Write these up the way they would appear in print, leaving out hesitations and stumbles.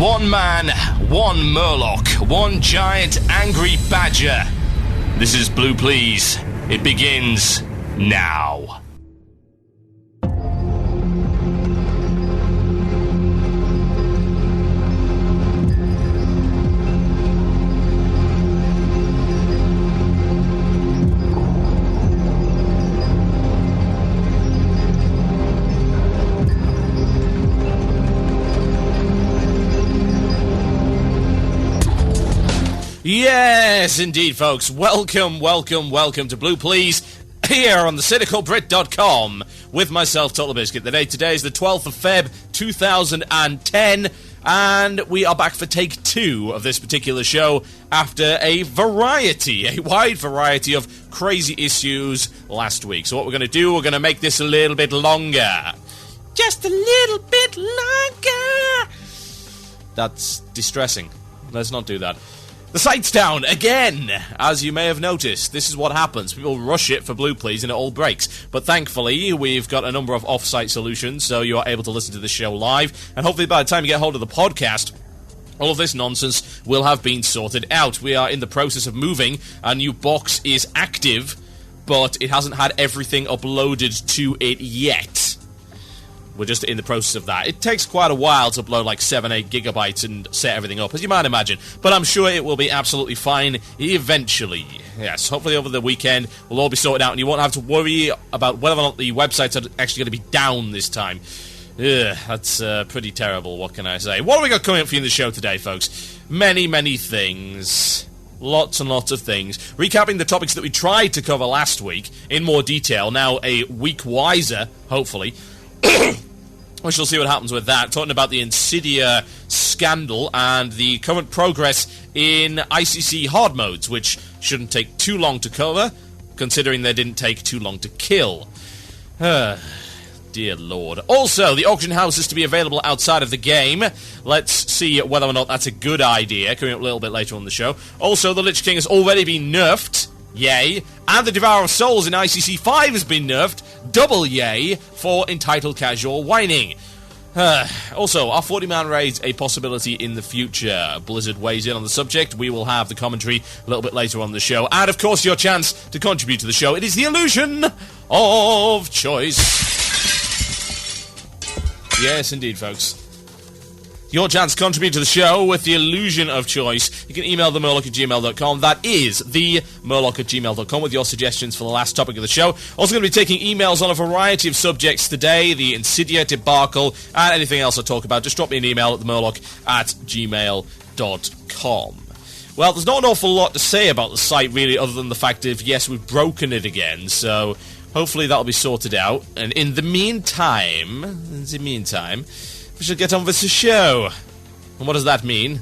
One man, one Murloc, one giant angry badger. This is Blue Please. It begins now. Yes, indeed, folks. Welcome to Blue Please, here on the cynicalbrit.com, with myself, Total Biscuit. The date today is the 12th of Feb, 2010, and we are back for take 2 of this particular show after a wide variety of crazy issues last week. So what we're going to do, we're going to make this a little bit longer. Just a little bit longer. That's distressing. Let's not do that. The site's down again, as you may have noticed. This is what happens. People rush it for Blue Please and it all breaks. But thankfully, we've got a number of off-site solutions, so you are able to listen to the show live. And hopefully by the time you get hold of the podcast, all of this nonsense will have been sorted out. We are in the process of moving. Our new box is active, but it hasn't had everything uploaded to it yet. We're just in the process of that. It takes quite a while to upload like 7-8 gigabytes and set everything up, as you might imagine. But I'm sure it will be absolutely fine eventually. Yes, hopefully over the weekend we'll all be sorted out and you won't have to worry about whether or not the websites are actually going to be down this time. Ugh, that's pretty terrible, what can I say? What have we got coming up for you in the show today, folks? Many things. Lots and lots of things. Recapping the topics that we tried to cover last week in more detail, now a week wiser, hopefully. We shall see what happens with that. Talking about the Insidia scandal and the current progress in ICC hard modes, which shouldn't take too long to cover, considering they didn't take too long to kill. Dear Lord. Also, the auction house is to be available outside of the game. Let's see whether or not that's a good idea, coming up a little bit later on the show. Also, the Lich King has already been nerfed. Yay. And the Devourer of Souls in ICC 5 has been nerfed. Double yay for entitled casual whining. Also, are 40-man raids a possibility in the future? Blizzard weighs in on the subject. We will have the commentary a little bit later on the show. And, of course, your chance to contribute to the show. It is the illusion of choice. Yes, indeed, folks. Your chance to contribute to the show with the illusion of choice. You can email themurloc@gmail.com. That is themurloc@gmail.com with your suggestions for the last topic of the show. Also going to be taking emails on a variety of subjects today, the Insidia debacle, and anything else I talk about. Just drop me an email at themurloc@gmail.com. Well, there's not an awful lot to say about the site, really, other than the fact of, yes, we've broken it again, so hopefully that'll be sorted out. And in the meantime, we shall get on with the show. And what does that mean?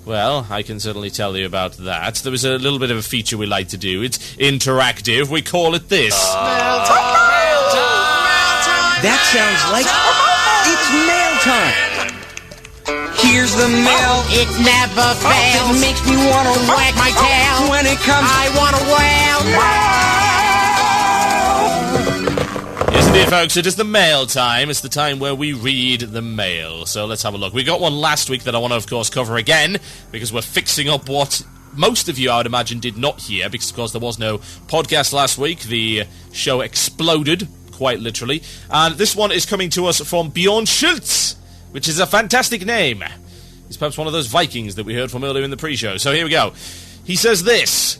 Well, I can certainly tell you about that. There was a little bit of a feature we like to do. It's interactive. We call it this. Mail time! That sounds like it's mail time. Here's the mail. It never fails. It makes me want to wag my tail. When it comes, I want to wail. Yes, indeed, folks, it is the mail time. It's the time where we read the mail. So let's have a look. We got one last week that I want to, of course, cover again, because we're fixing up what most of you, I would imagine, did not hear, because, of course, there was no podcast last week. The show exploded, quite literally. And this one is coming to us from Bjorn Schultz, which is a fantastic name. He's perhaps one of those Vikings that we heard from earlier in the pre-show. So here we go. He says this.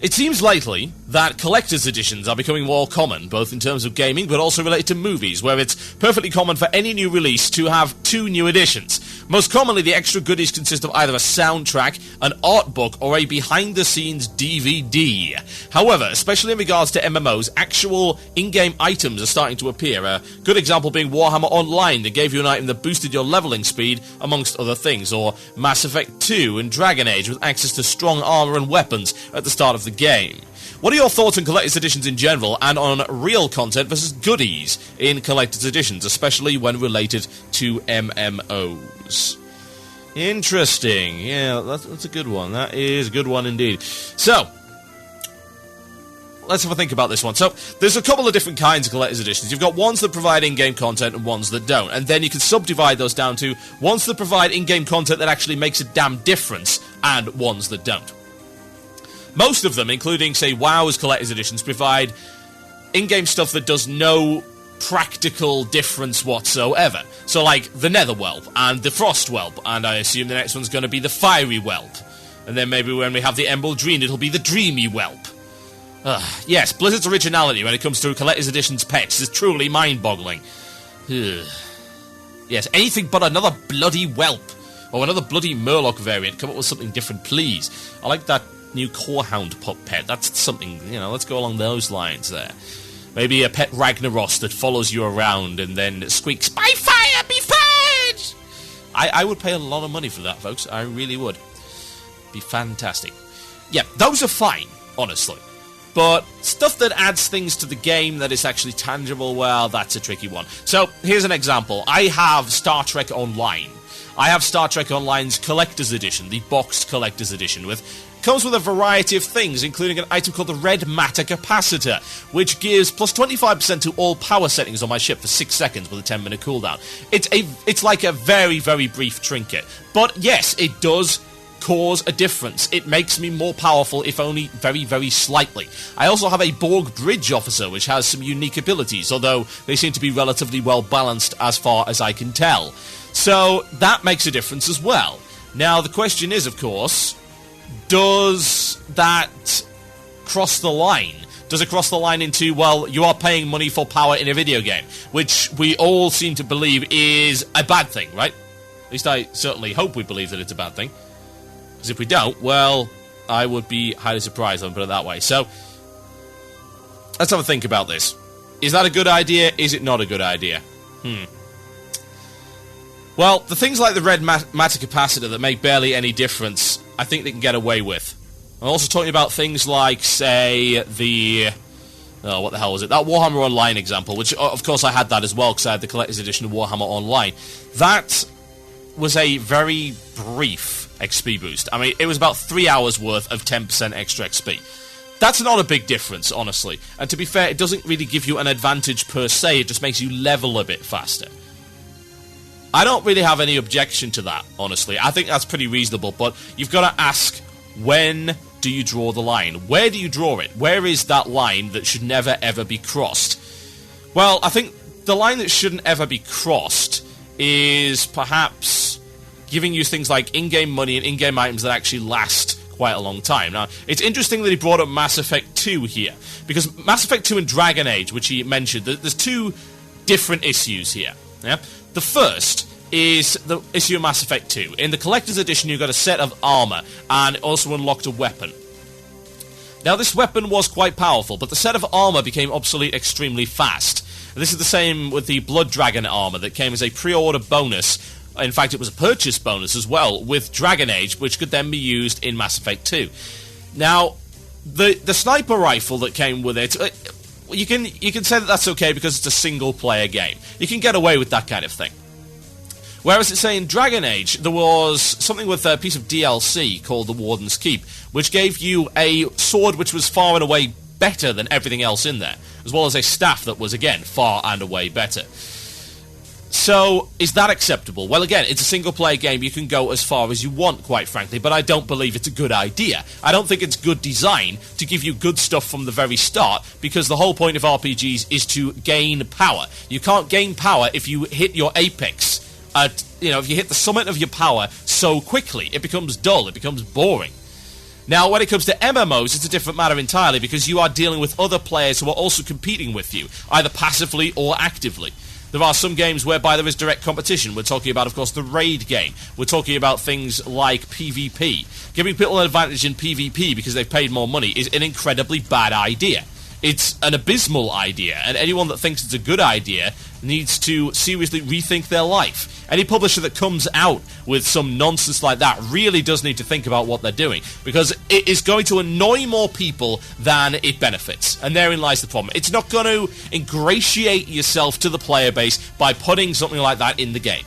It seems lately that collector's editions are becoming more common, both in terms of gaming but also related to movies, where it's perfectly common for any new release to have 2 new editions. Most commonly, the extra goodies consist of either a soundtrack, an art book, or a behind-the-scenes DVD. However, especially in regards to MMOs, actual in-game items are starting to appear. A good example being Warhammer Online, that gave you an item that boosted your leveling speed, amongst other things, or Mass Effect 2 and Dragon Age, with access to strong armor and weapons at the start of the game. What are your thoughts on collector's editions in general, and on real content versus goodies in collector's editions, especially when related to MMOs? Interesting. Yeah, that's a good one. That is a good one indeed. So, let's have a think about this one. So, there's a couple of different kinds of collector's editions. You've got ones that provide in-game content and ones that don't. And then you can subdivide those down to ones that provide in-game content that actually makes a damn difference and ones that don't. Most of them, including, say, WoW's collector's editions, provide in-game stuff that does no practical difference whatsoever. So, like, the Nether Whelp and the Frost Whelp, and I assume the next one's going to be the Fiery Whelp. And then maybe when we have the Emerald Dream, it'll be the Dreamy Whelp. Yes, Blizzard's originality when it comes to collector's editions pets is truly mind-boggling. Yes, anything but another bloody Whelp. Or another bloody Murloc variant. Come up with something different, please. I like that new Corehound pup pet. That's something, let's go along those lines there. Maybe a pet Ragnaros that follows you around and then squeaks, "By fire, be purged!" I would pay a lot of money for that, folks. I really would. Be fantastic. Yeah, those are fine, honestly. But stuff that adds things to the game that is actually tangible, well, that's a tricky one. So, here's an example. I have Star Trek Online. I have Star Trek Online's Collector's Edition, the boxed Collector's Edition, comes with a variety of things, including an item called the Red Matter Capacitor, which gives plus 25% to all power settings on my ship for 6 seconds with a 10-minute cooldown. It's like a very, very brief trinket. But yes, it does cause a difference. It makes me more powerful, if only very, very slightly. I also have a Borg Bridge Officer, which has some unique abilities, although they seem to be relatively well balanced as far as I can tell. So that makes a difference as well. Now, the question is, of course, does that cross the line? Does it cross the line into, well, you are paying money for power in a video game, which we all seem to believe is a bad thing, right? At least I certainly hope we believe that it's a bad thing. Because if we don't, well, I would be highly surprised, I'll put it that way. So, let's have a think about this. Is that a good idea? Is it not a good idea? Well, the things like the Red Matter Capacitor that make barely any difference, I think they can get away with. I'm also talking about things like, say, what the hell was it? That Warhammer Online example, which, of course, I had that as well, because I had the Collector's Edition of Warhammer Online. That was a very brief XP boost. I mean, it was about 3 hours worth of 10% extra XP. That's not a big difference, honestly. And to be fair, it doesn't really give you an advantage per se, it just makes you level a bit faster. I don't really have any objection to that, honestly. I think that's pretty reasonable, but you've got to ask, when do you draw the line? Where do you draw it? Where is that line that should never, ever be crossed? Well, I think the line that shouldn't ever be crossed is perhaps giving you things like in-game money and in-game items that actually last quite a long time. Now, it's interesting that he brought up Mass Effect 2 here, because Mass Effect 2 and Dragon Age, which he mentioned, there's two different issues here. Yeah? The first is the issue of Mass Effect 2. In the Collector's Edition, you got a set of armor, and it also unlocked a weapon. Now, this weapon was quite powerful, but the set of armor became obsolete extremely fast. This is the same with the Blood Dragon armor that came as a pre-order bonus. In fact, it was a purchase bonus as well with Dragon Age, which could then be used in Mass Effect 2. Now, the sniper rifle that came with it, you can say that that's okay because it's a single-player game. You can get away with that kind of thing. Whereas, say, in Dragon Age, there was something with a piece of DLC called the Warden's Keep, which gave you a sword which was far and away better than everything else in there, as well as a staff that was, again, far and away better. So, is that acceptable? Well, again, it's a single-player game. You can go as far as you want, quite frankly, but I don't believe it's a good idea. I don't think it's good design to give you good stuff from the very start, because the whole point of RPGs is to gain power. You can't gain power if you hit your apex if you hit the summit of your power so quickly. It becomes dull, it becomes boring. Now, when it comes to MMOs, it's a different matter entirely, because you are dealing with other players who are also competing with you, either passively or actively. There are some games whereby there is direct competition. We're talking about, of course, the raid game. We're talking about things like PvP. Giving people an advantage in PvP because they've paid more money is an incredibly bad idea. It's an abysmal idea, and anyone that thinks it's a good idea needs to seriously rethink their life. Any publisher that comes out with some nonsense like that really does need to think about what they're doing, because it is going to annoy more people than it benefits, and therein lies the problem. It's not going to ingratiate yourself to the player base by putting something like that in the game.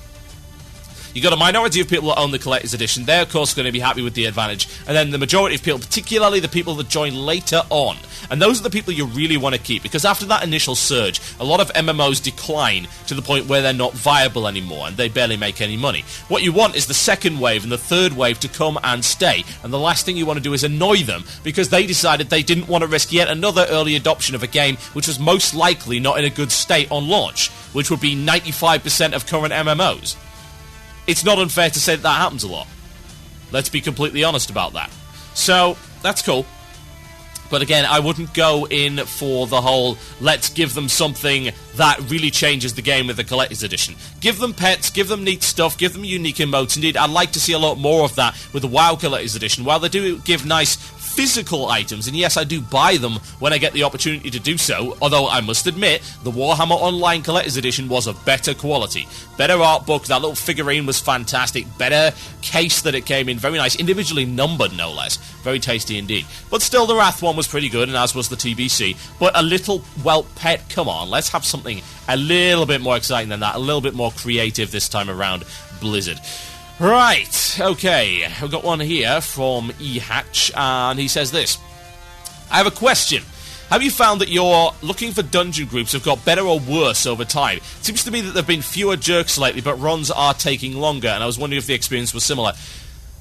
You got a minority of people that own the Collector's Edition. They're, of course, going to be happy with the advantage. And then the majority of people, particularly the people that join later on. And those are the people you really want to keep, because after that initial surge, a lot of MMOs decline to the point where they're not viable anymore, and they barely make any money. What you want is the second wave and the third wave to come and stay. And the last thing you want to do is annoy them, because they decided they didn't want to risk yet another early adoption of a game which was most likely not in a good state on launch, which would be 95% of current MMOs. It's not unfair to say that happens a lot. Let's be completely honest about that. So, that's cool. But again, I wouldn't go in for the whole, let's give them something that really changes the game with the Collector's Edition. Give them pets, give them neat stuff, give them unique emotes. Indeed, I'd like to see a lot more of that with the WoW Collector's Edition. While they do give nice physical items, and yes, I do buy them when I get the opportunity to do so, although I must admit, the Warhammer Online Collector's Edition was of better quality. Better art book, that little figurine was fantastic, better case that it came in, very nice, individually numbered no less, very tasty indeed. But still, the Wrath one was pretty good, and as was the TBC, but a little whelp pet, come on, let's have something a little bit more exciting than that, a little bit more creative this time around, Blizzard. Right, okay, I've got one here from eHatch, and he says this. I have a question. Have you found that your looking for dungeon groups have got better or worse over time? It seems to me that there have been fewer jerks lately, but runs are taking longer, and I was wondering if the experience was similar.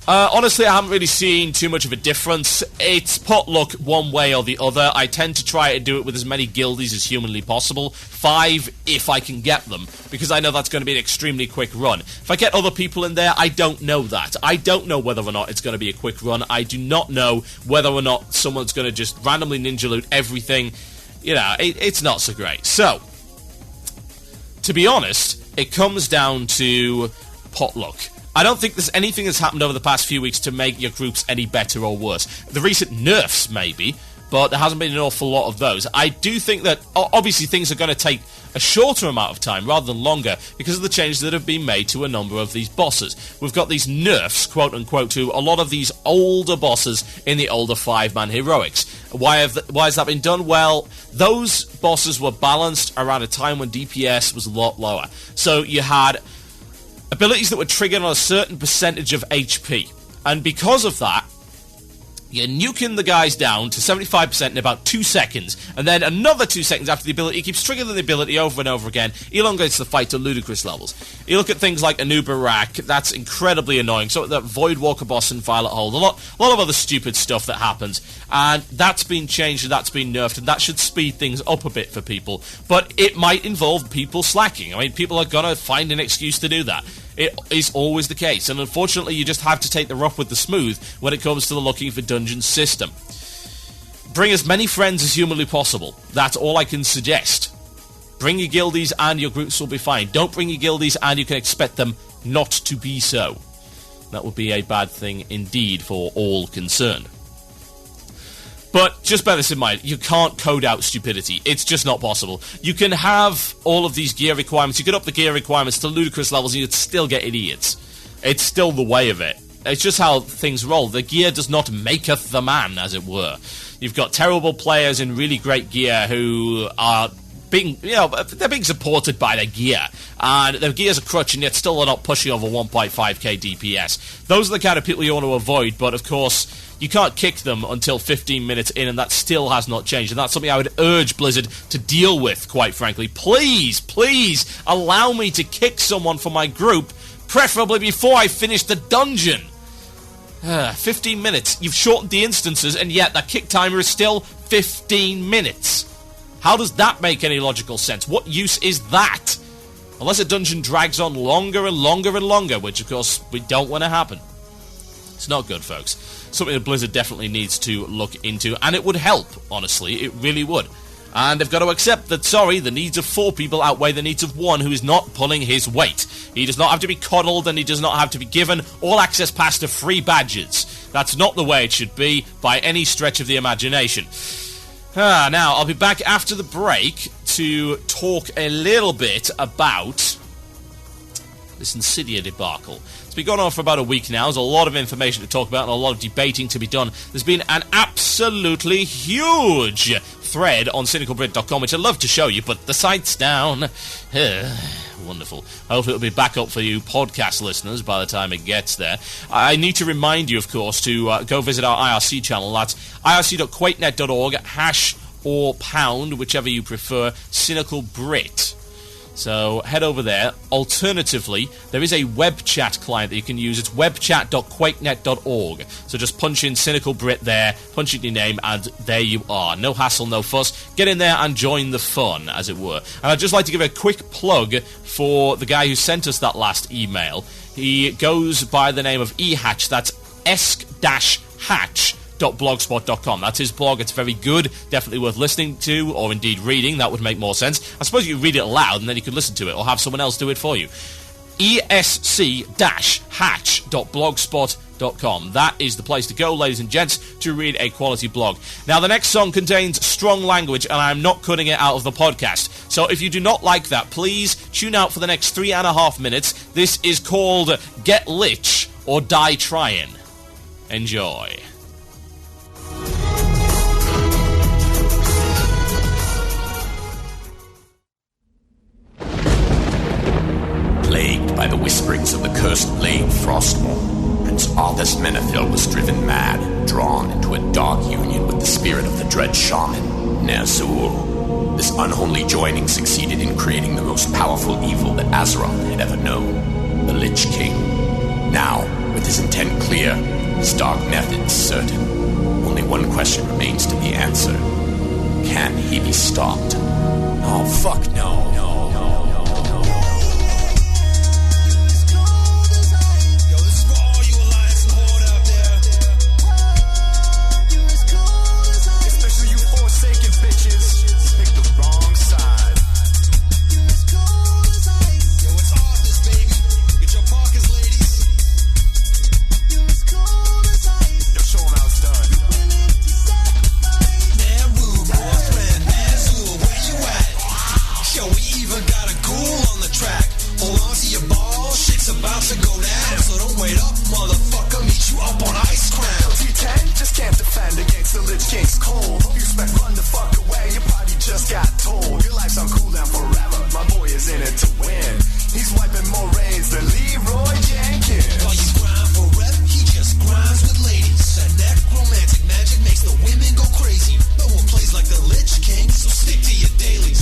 Honestly, I haven't really seen too much of a difference. It's potluck one way or the other. I tend to try to do it with as many guildies as humanly possible. 5, if I can get them, because I know that's going to be an extremely quick run. If I get other people in there, I don't know that. I don't know whether or not it's going to be a quick run. I do not know whether or not someone's going to just randomly ninja loot everything. You know, it's not so great. So, to be honest, it comes down to potluck. I don't think there's anything that's happened over the past few weeks to make your groups any better or worse. The recent nerfs, maybe, but there hasn't been an awful lot of those. I do think that, obviously, things are going to take a shorter amount of time rather than longer because of the changes that have been made to a number of these bosses. We've got these nerfs, quote-unquote, to a lot of these older bosses in the older 5-man heroics. Why has that been done? Well, those bosses were balanced around a time when DPS was a lot lower. So you had abilities that were triggered on a certain percentage of HP. And because of that, you're nuking the guys down to 75% in about 2 seconds, and then another 2 seconds after the ability keeps triggering the ability over and over again, elongates the fight to ludicrous levels. You look at things like Anubarak, that's incredibly annoying. So that Voidwalker boss in Violet Hold, a lot of other stupid stuff that happens, and that's been changed and that's been nerfed, and that should speed things up a bit for people. But it might involve people slacking. I mean, people are gonna find an excuse to do that. It is always the case, and unfortunately you just have to take the rough with the smooth when it comes to the looking for dungeons system. Bring as many friends as humanly possible. That's all I can suggest. Bring your guildies and your groups will be fine. Don't bring your guildies and you can expect them not to be so. That would be a bad thing indeed for all concerned. But just bear this in mind, you can't code out stupidity. It's just not possible. You can have all of these gear requirements, you can up the gear requirements to ludicrous levels and you'd still get idiots. It's still the way of it. It's just how things roll. The gear does not maketh the man, as it were. You've got terrible players in really great gear who are being, they're being supported by their gear. And their gear's a crutch and yet still they're not pushing over 1.5k DPS. Those are the kind of people you want to avoid, but of course, you can't kick them until 15 minutes in, and that still has not changed. And that's something I would urge Blizzard to deal with, quite frankly. Please, please, allow me to kick someone from my group, preferably before I finish the dungeon. 15 minutes. You've shortened the instances, and yet that kick timer is still 15 minutes. How does that make any logical sense? What use is that? Unless a dungeon drags on longer and longer and longer, which, of course, we don't want to happen. It's not good, folks. Something that Blizzard definitely needs to look into, and it would help, honestly, it really would. And they've got to accept that, sorry, the needs of 4 people outweigh the needs of 1 who is not pulling his weight. He does not have to be coddled, and he does not have to be given all-access pass to free badges. That's not the way it should be, by any stretch of the imagination. Now, I'll be back after the break to talk a little bit about this Insidia debacle. It's been going on for about a week now. There's a lot of information to talk about and a lot of debating to be done. There's been an absolutely huge thread on cynicalbrit.com, which I'd love to show you, but the site's down. Wonderful. Hopefully it'll be back up for you podcast listeners by the time it gets there. I need to remind you, of course, to go visit our IRC channel. That's irc.quakenet.org, hash or pound, whichever you prefer, Cynical Brit. So head over there. Alternatively, there is a web chat client that you can use. It's webchat.quakenet.org. So just punch in Cynical Brit there, punch in your name, and there you are. No hassle, no fuss. Get in there and join the fun, as it were. And I'd just like to give a quick plug for the guy who sent us that last email. He goes by the name of ehatch. That's esk-hatch.blogspot.com. That's his blog. It's very good, definitely worth listening to, or indeed reading. That would make more sense. I suppose you could read it aloud and then you could listen to it, or have someone else do it for you. esc-hatch.blogspot.com. That is the place to go, ladies and gents, to read a quality blog. Now, the next song contains strong language, and I'm not cutting it out of the podcast. So if you do not like that, please tune out for the next 3.5 minutes. This is called Get Lich or Die Trying. Enjoy. Plagued by the whisperings of the cursed blade Frostmourne, Prince Arthas Menethil was driven mad, drawn into a dark union with the spirit of the dread shaman, Ner'zhul. This unholy joining succeeded in creating the most powerful evil that Azeroth had ever known, the Lich King. Now, with his intent clear, his dark methods certain, only one question remains to be answered. Can he be stopped? Oh, fuck no. Daily